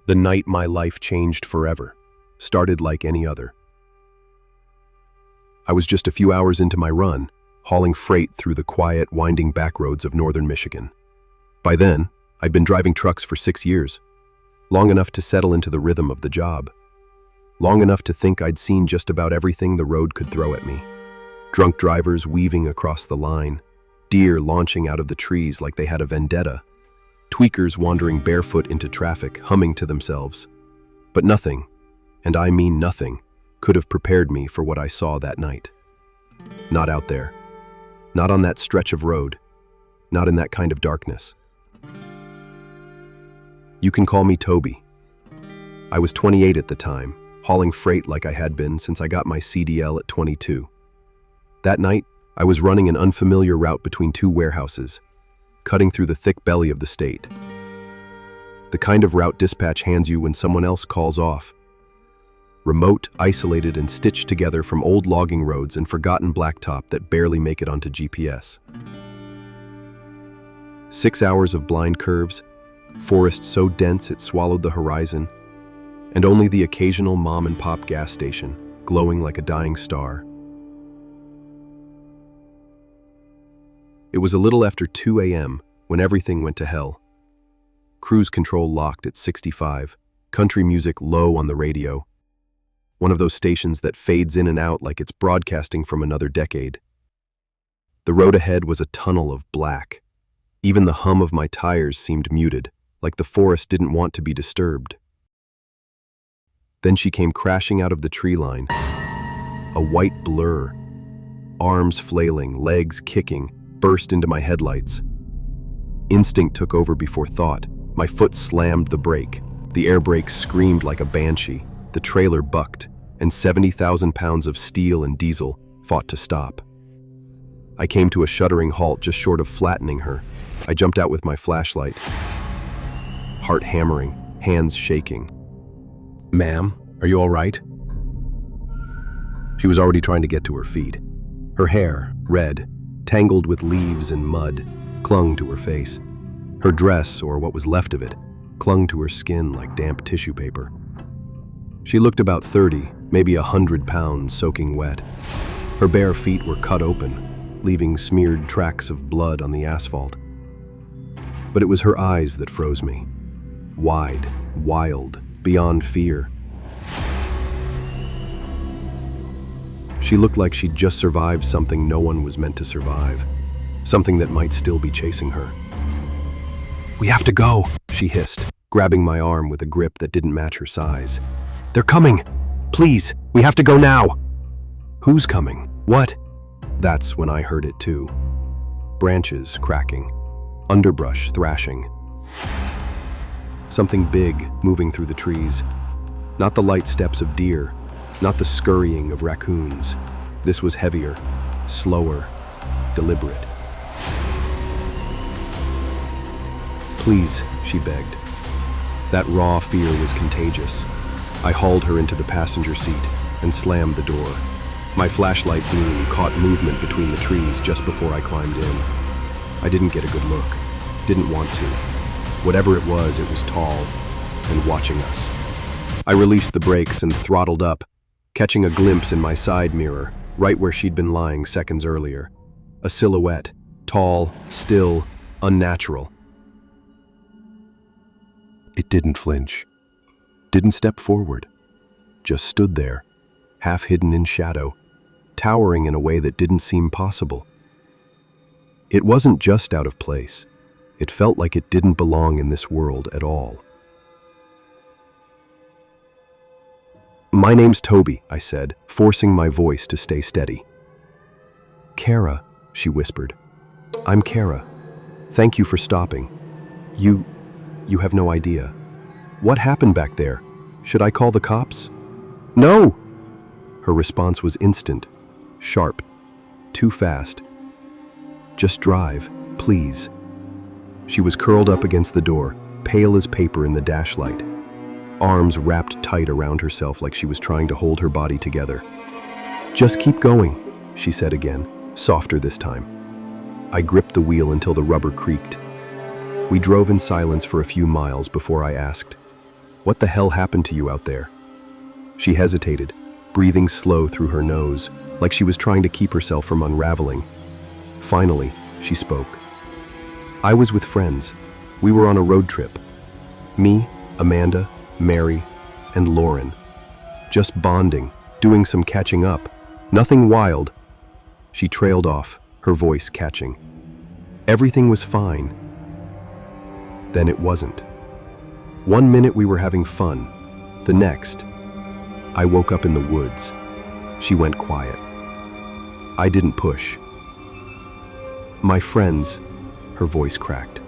The night my life changed forever started like any other. I was just a few hours into my run, hauling freight through the quiet, winding backroads of northern Michigan. By then, I'd been driving trucks for 6 years, long enough to settle into the rhythm of the job, long enough to think I'd seen just about everything the road could throw at me. Drunk drivers weaving across the line, deer launching out of the trees like they had a vendetta, tweakers wandering barefoot into traffic, humming to themselves. But nothing, and I mean nothing, could have prepared me for what I saw that night. Not out there. Not on that stretch of road. Not in that kind of darkness. You can call me Toby. I was 28 at the time, hauling freight like I had been since I got my CDL at 22. That night, I was running an unfamiliar route between two warehouses, cutting through the thick belly of the state. The kind of route dispatch hands you when someone else calls off. Remote, isolated, and stitched together from old logging roads and forgotten blacktop that barely make it onto GPS. 6 hours of blind curves, forest so dense it swallowed the horizon, and only the occasional mom-and-pop gas station, glowing like a dying star. It was a little after 2 a.m. when everything went to hell. Cruise control locked at 65, country music low on the radio, one of those stations that fades in and out like it's broadcasting from another decade. The road ahead was a tunnel of black. Even the hum of my tires seemed muted, like the forest didn't want to be disturbed. Then she came crashing out of the tree line, a white blur, arms flailing, legs kicking, burst into my headlights. Instinct took over before thought. My foot slammed the brake. The air brake screamed like a banshee. The trailer bucked, and 70,000 pounds of steel and diesel fought to stop. I came to a shuddering halt just short of flattening her. I jumped out with my flashlight, heart hammering, hands shaking. "Ma'am, are you all right?" She was already trying to get to her feet. Her hair, red, tangled with leaves and mud, clung to her face. Her dress, or what was left of it, clung to her skin like damp tissue paper. She looked about 30, maybe 100 pounds soaking wet. Her bare feet were cut open, leaving smeared tracks of blood on the asphalt. But it was her eyes that froze me. Wide, wild, beyond fear. She looked like she'd just survived something no one was meant to survive, something that might still be chasing her. "We have to go," she hissed, grabbing my arm with a grip that didn't match her size. "They're coming! Please, we have to go now!" "Who's coming? What?" That's when I heard it too. Branches cracking, underbrush thrashing. Something big moving through the trees. Not the light steps of deer, not the scurrying of raccoons. This was heavier, slower, deliberate. "Please," she begged. That raw fear was contagious. I hauled her into the passenger seat and slammed the door. My flashlight beam caught movement between the trees just before I climbed in. I didn't get a good look. Didn't want to. Whatever it was tall and watching us. I released the brakes and throttled up, catching a glimpse in my side mirror, right where she'd been lying seconds earlier. A silhouette, tall, still, unnatural. It didn't flinch, didn't step forward, just stood there, half hidden in shadow, towering in a way that didn't seem possible. It wasn't just out of place. It felt like it didn't belong in this world at all. "My name's Toby," I said, forcing my voice to stay steady. "Kara," she whispered. "I'm Kara. Thank you for stopping. You have no idea. What happened back there? Should I call the cops?" "No!" Her response was instant, sharp, too fast. "Just drive, please." She was curled up against the door, pale as paper in the dashlight, arms wrapped tight around herself like she was trying to hold her body together. "Just keep going," she said again, softer this time. I gripped the wheel until the rubber creaked. We drove in silence for a few miles before I asked, What the hell happened to you out there?" She hesitated, breathing slow through her nose, like she was trying to keep herself from unraveling. Finally, she spoke. "I was with friends. We were on a road trip. Me, Amanda, Mary, and Lauren. Just bonding, doing some catching up. Nothing wild." She trailed off, her voice catching. Everything was fine. Then it wasn't. One minute we were having fun. The next, I woke up in the woods. She went quiet. I didn't push. "My friends," her voice cracked.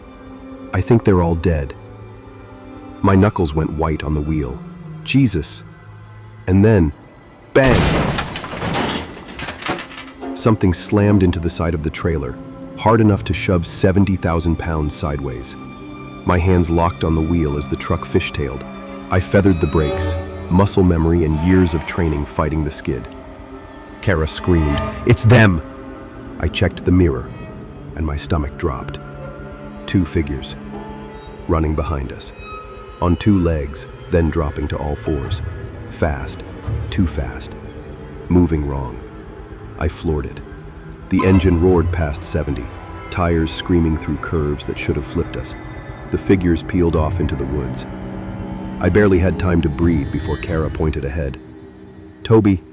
"I think they're all dead." My knuckles went white on the wheel. Jesus. And then, bang! Something slammed into the side of the trailer, hard enough to shove 70,000 pounds sideways. My hands locked on the wheel as the truck fishtailed. I feathered the brakes, muscle memory and years of training fighting the skid. Kara screamed, "It's them!" I checked the mirror, and my stomach dropped. Two figures, running behind us. On two legs, then dropping to all fours. Fast, too fast. Moving wrong. I floored it. The engine roared past 70, tires screaming through curves that should have flipped us. The figures peeled off into the woods. I barely had time to breathe before Kara pointed ahead. "Toby."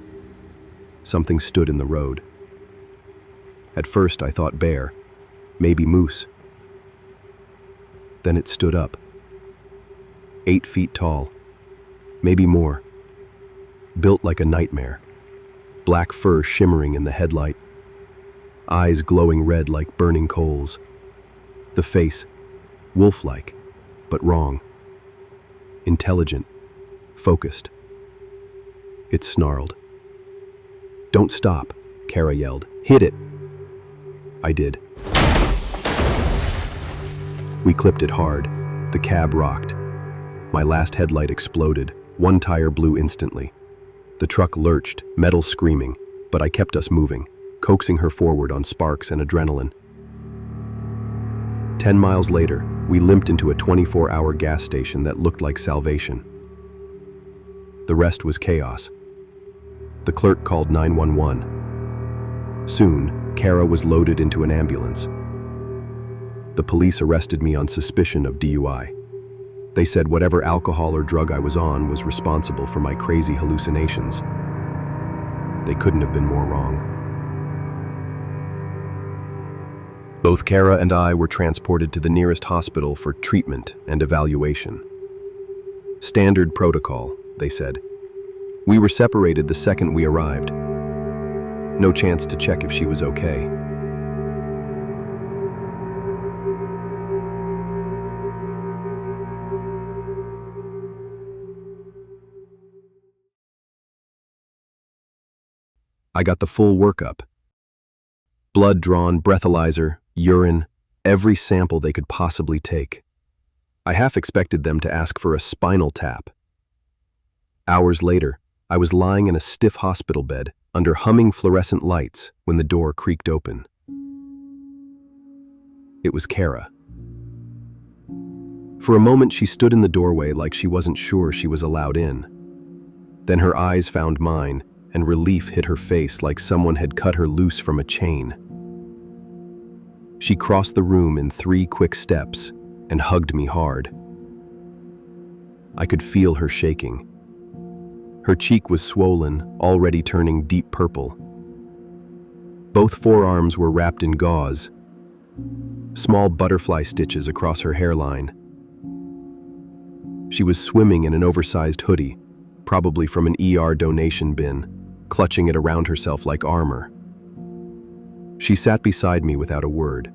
Something stood in the road. At first I thought bear, maybe moose. Then it stood up. 8 feet tall, maybe more. Built like a nightmare. Black fur shimmering in the headlight. Eyes glowing red like burning coals. The face, wolf-like, but wrong. Intelligent, focused. It snarled. "Don't stop," Kara yelled. "Hit it." I did. We clipped it hard. The cab rocked. My last headlight exploded. One tire blew instantly. The truck lurched, metal screaming, but I kept us moving, coaxing her forward on sparks and adrenaline. 10 miles later, we limped into a 24-hour gas station that looked like salvation. The rest was chaos. The clerk called 911. Soon, Kara was loaded into an ambulance. The police arrested me on suspicion of DUI. They said whatever alcohol or drug I was on was responsible for my crazy hallucinations. They couldn't have been more wrong. Both Kara and I were transported to the nearest hospital for treatment and evaluation. Standard protocol, they said. We were separated the second we arrived. No chance to check if she was okay. I got the full workup. Blood drawn, breathalyzer, urine, every sample they could possibly take. I half expected them to ask for a spinal tap. Hours later, I was lying in a stiff hospital bed under humming fluorescent lights when the door creaked open. It was Kara. For a moment, she stood in the doorway like she wasn't sure she was allowed in. Then her eyes found mine, and relief hit her face like someone had cut her loose from a chain. She crossed the room in 3 quick steps and hugged me hard. I could feel her shaking. Her cheek was swollen, already turning deep purple. Both forearms were wrapped in gauze, small butterfly stitches across her hairline. She was swimming in an oversized hoodie, probably from an ER donation bin, clutching it around herself like armor. She sat beside me without a word.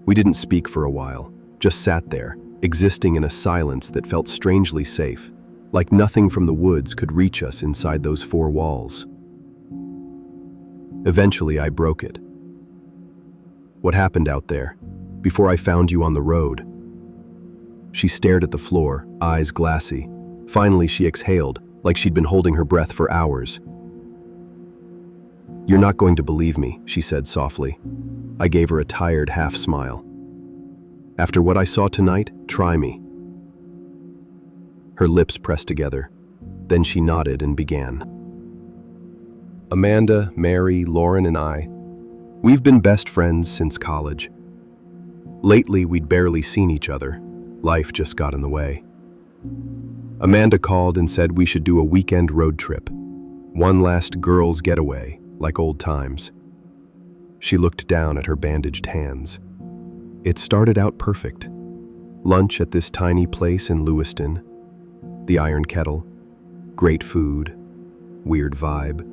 We didn't speak for a while, just sat there, existing in a silence that felt strangely safe, like nothing from the woods could reach us inside those 4 walls. Eventually, I broke it. "What happened out there, before I found you on the road?" She stared at the floor, eyes glassy. Finally, she exhaled, like she'd been holding her breath for hours. "You're not going to believe me," she said softly. I gave her a tired half-smile. "After what I saw tonight, try me." her lips pressed together. Then she nodded and began. Amanda, Mary, Lauren, and I, we've been best friends since college. Lately, we'd barely seen each other. Life just got in the way. Amanda called and said we should do a weekend road trip. One last girls' getaway, like old times. She looked down at her bandaged hands. It started out perfect. Lunch at this tiny place in Lewiston. The Iron Kettle. Great food. Weird vibe.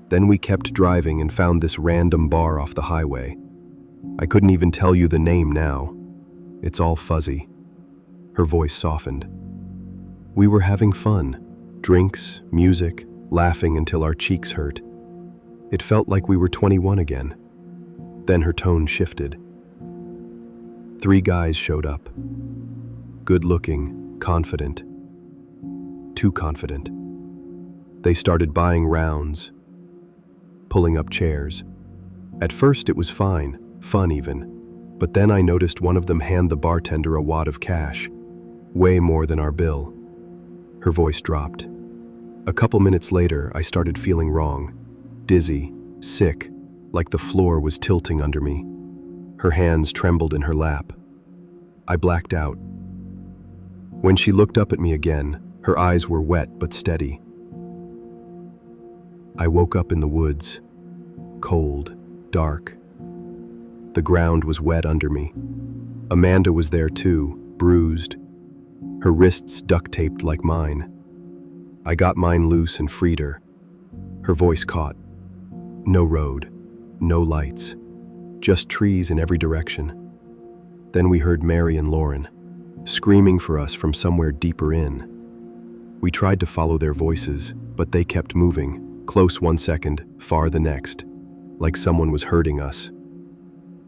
Then we kept driving and found this random bar off the highway. I couldn't even tell you the name now. It's all fuzzy. Her voice softened. We were having fun. Drinks, music, laughing until our cheeks hurt. It felt like we were 21 again. Then her tone shifted. 3 guys showed up. Good-looking, confident. Too confident. They started buying rounds, pulling up chairs. At first it was fine, fun even. But then I noticed one of them hand the bartender a wad of cash, way more than our bill. Her voice dropped. A couple minutes later, I started feeling wrong. Dizzy, sick, like the floor was tilting under me. Her hands trembled in her lap. I blacked out. When she looked up at me again, her eyes were wet but steady. I woke up in the woods, cold, dark. The ground was wet under me. Amanda was there too, bruised, her wrists duct-taped like mine. I got mine loose and freed her. Her voice caught. No road, no lights, just trees in every direction. Then we heard Mary and Lauren, screaming for us from somewhere deeper in. We tried to follow their voices, but they kept moving, close one second, far the next, like someone was hurting us.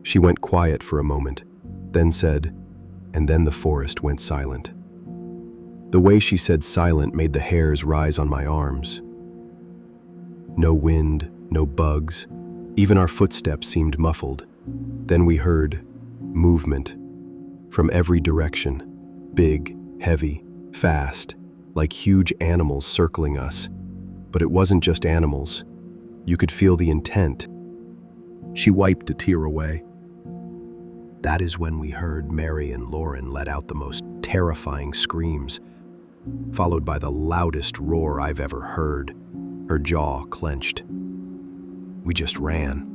She went quiet for a moment, then said, and then the forest went silent. The way she said silent made the hairs rise on my arms. No wind, no bugs, even our footsteps seemed muffled. Then we heard movement from every direction, big, heavy, fast, like huge animals circling us. But it wasn't just animals. You could feel the intent. She wiped a tear away. That is when we heard Mary and Lauren let out the most terrifying screams, followed by the loudest roar I've ever heard. Her jaw clenched. We just ran.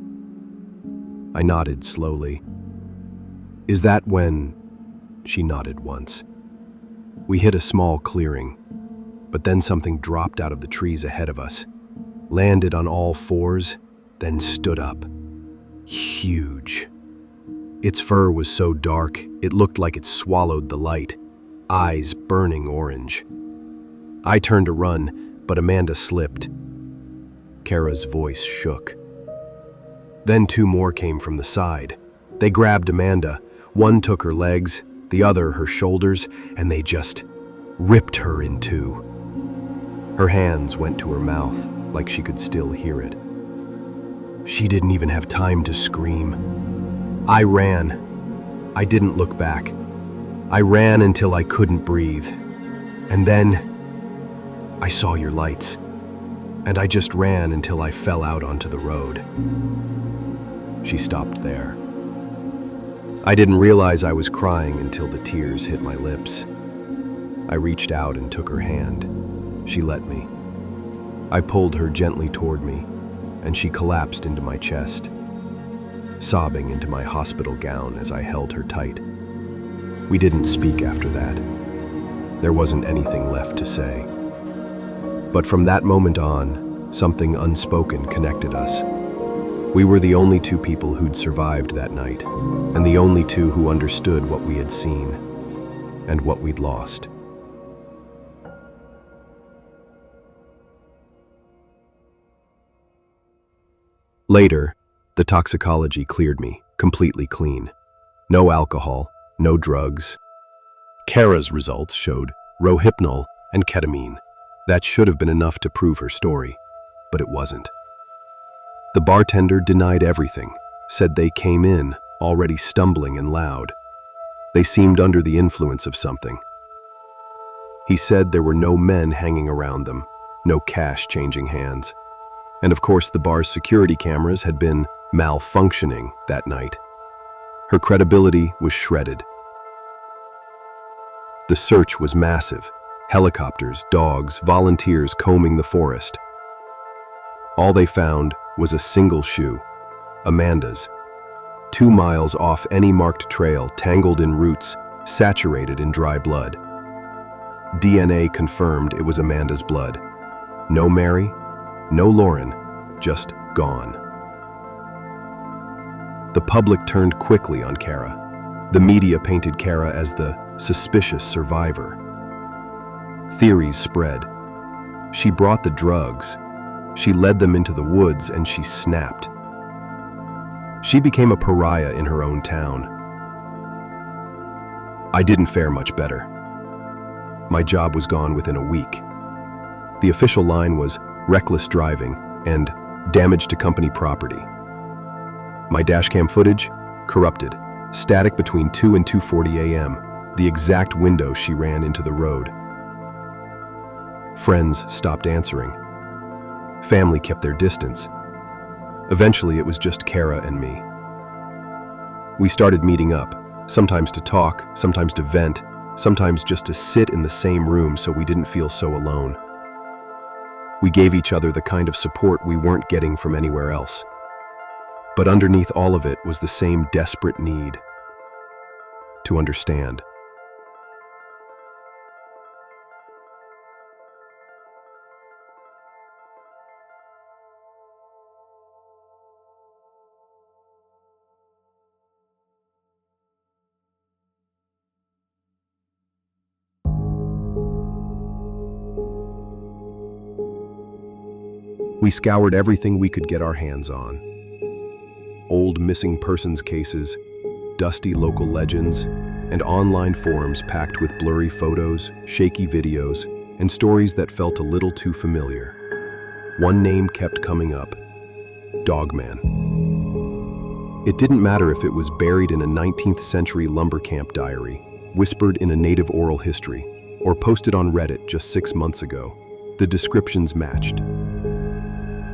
I nodded slowly. Is that when? She nodded once. We hit a small clearing, but then something dropped out of the trees ahead of us, landed on all fours, then stood up. Huge. Its fur was so dark, it looked like it swallowed the light, eyes burning orange. I turned to run, but Amanda slipped. Kara's voice shook. Then 2 more came from the side. They grabbed Amanda. One took her legs, the other her shoulders, and they just ripped her in 2. Her hands went to her mouth, like she could still hear it. She didn't even have time to scream. I ran. I didn't look back. I ran until I couldn't breathe. And then I saw your lights. And I just ran until I fell out onto the road. She stopped there. I didn't realize I was crying until the tears hit my lips. I reached out and took her hand. She let me. I pulled her gently toward me, and she collapsed into my chest, sobbing into my hospital gown as I held her tight. We didn't speak after that. There wasn't anything left to say. But from that moment on, something unspoken connected us. We were the only 2 people who'd survived that night, and the only 2 who understood what we had seen and what we'd lost. Later, the toxicology cleared me, completely clean. No alcohol, no drugs. Kara's results showed rohypnol and ketamine. That should have been enough to prove her story, but it wasn't. The bartender denied everything, said they came in already stumbling and loud. They seemed under the influence of something. He said there were no men hanging around them, no cash changing hands. And of course, the bar's security cameras had been malfunctioning that night. Her credibility was shredded. The search was massive. Helicopters, dogs, volunteers combing the forest. All they found was a single shoe, Amanda's, 2 miles off any marked trail, tangled in roots, saturated in dry blood. DNA confirmed it was Amanda's blood. No Mary, no Lauren, just gone. The public turned quickly on Kara. The media painted Kara as the suspicious survivor. Theories spread. She brought the drugs. She led them into the woods, and she snapped. She became a pariah in her own town. I didn't fare much better. My job was gone within a week. The official line was reckless driving and damage to company property. My dashcam footage, corrupted, static between 2 and 2:40 a.m., the exact window she ran into the road. Friends stopped answering. Family kept their distance. Eventually, it was just Kara and me. We started meeting up, sometimes to talk, sometimes to vent, sometimes just to sit in the same room so we didn't feel so alone. We gave each other the kind of support we weren't getting from anywhere else. But underneath all of it was the same desperate need to understand. We scoured everything we could get our hands on. Old missing persons cases, dusty local legends, and online forums packed with blurry photos, shaky videos, and stories that felt a little too familiar. One name kept coming up: Dogman. It didn't matter if it was buried in a 19th century lumber camp diary, whispered in a native oral history, or posted on Reddit just 6 months ago. The descriptions matched.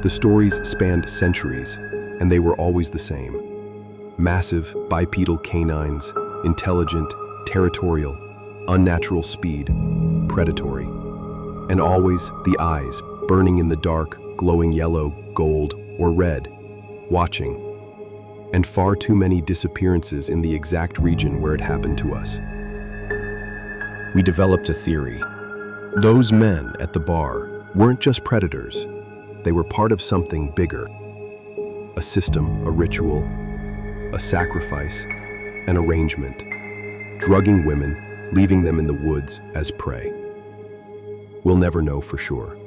The stories spanned centuries, and they were always the same. Massive, bipedal canines, intelligent, territorial, unnatural speed, predatory. And always the eyes, burning in the dark, glowing yellow, gold, or red, watching. And far too many disappearances in the exact region where it happened to us. We developed a theory. Those men at the bar weren't just predators. They were part of something bigger. A system, a ritual, a sacrifice, an arrangement. Drugging women, leaving them in the woods as prey. We'll never know for sure.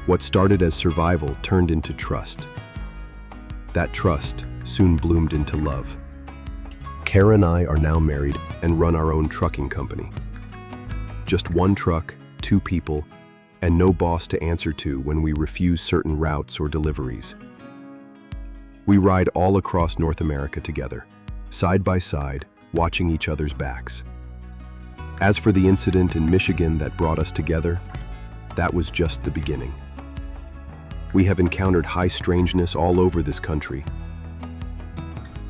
What started as survival turned into trust. That trust soon bloomed into love. Kara and I are now married and run our own trucking company. Just one truck, 2 people, and no boss to answer to when we refuse certain routes or deliveries. We ride all across North America together, side by side, watching each other's backs. As for the incident in Michigan that brought us together, that was just the beginning. We have encountered high strangeness all over this country.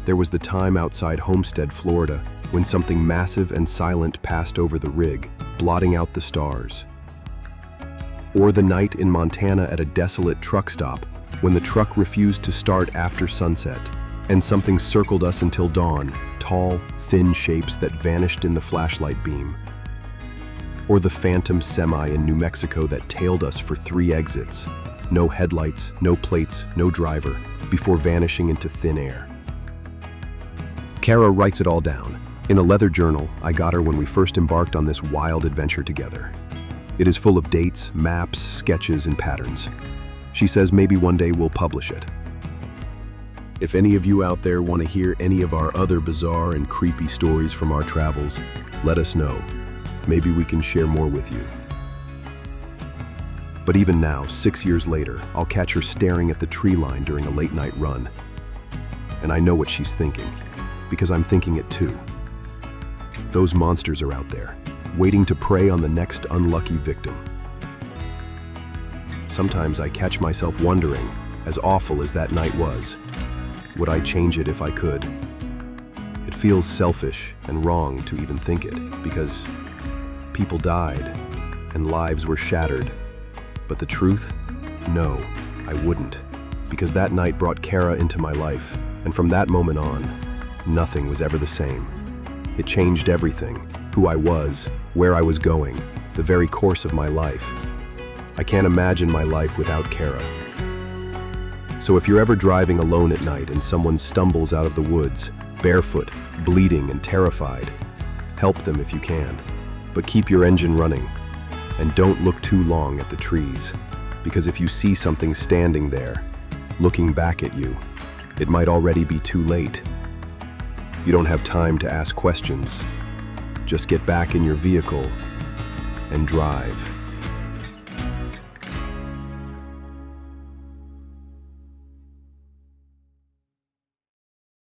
There was the time outside Homestead, Florida, when something massive and silent passed over the rig, blotting out the stars. Or the night in Montana at a desolate truck stop, when the truck refused to start after sunset, and something circled us until dawn, tall, thin shapes that vanished in the flashlight beam. Or the phantom semi in New Mexico that tailed us for 3 exits. No headlights, no plates, no driver, before vanishing into thin air. Kara writes it all down. In a leather journal I got her when we first embarked on this wild adventure together. It is full of dates, maps, sketches, and patterns. She says maybe one day we'll publish it. If any of you out there want to hear any of our other bizarre and creepy stories from our travels, let us know. maybe we can share more with you. But even now, 6 years later, I'll catch her staring at the tree line during a late-night run. And I know what she's thinking, because I'm thinking it too. Those monsters are out there, waiting to prey on the next unlucky victim. Sometimes I catch myself wondering, as awful as that night was, would I change it if I could? It feels selfish and wrong to even think it, because people died and lives were shattered. But the truth? No, I wouldn't, because that night brought Kara into my life, and from that moment on, nothing was ever the same. It changed everything, who I was, where I was going, the very course of my life. I can't imagine my life without Kara. So if you're ever driving alone at night and someone stumbles out of the woods, barefoot, bleeding and terrified, help them if you can, but keep your engine running. And don't look too long at the trees, because if you see something standing there, looking back at you, it might already be too late. You don't have time to ask questions. Just get back in your vehicle and drive.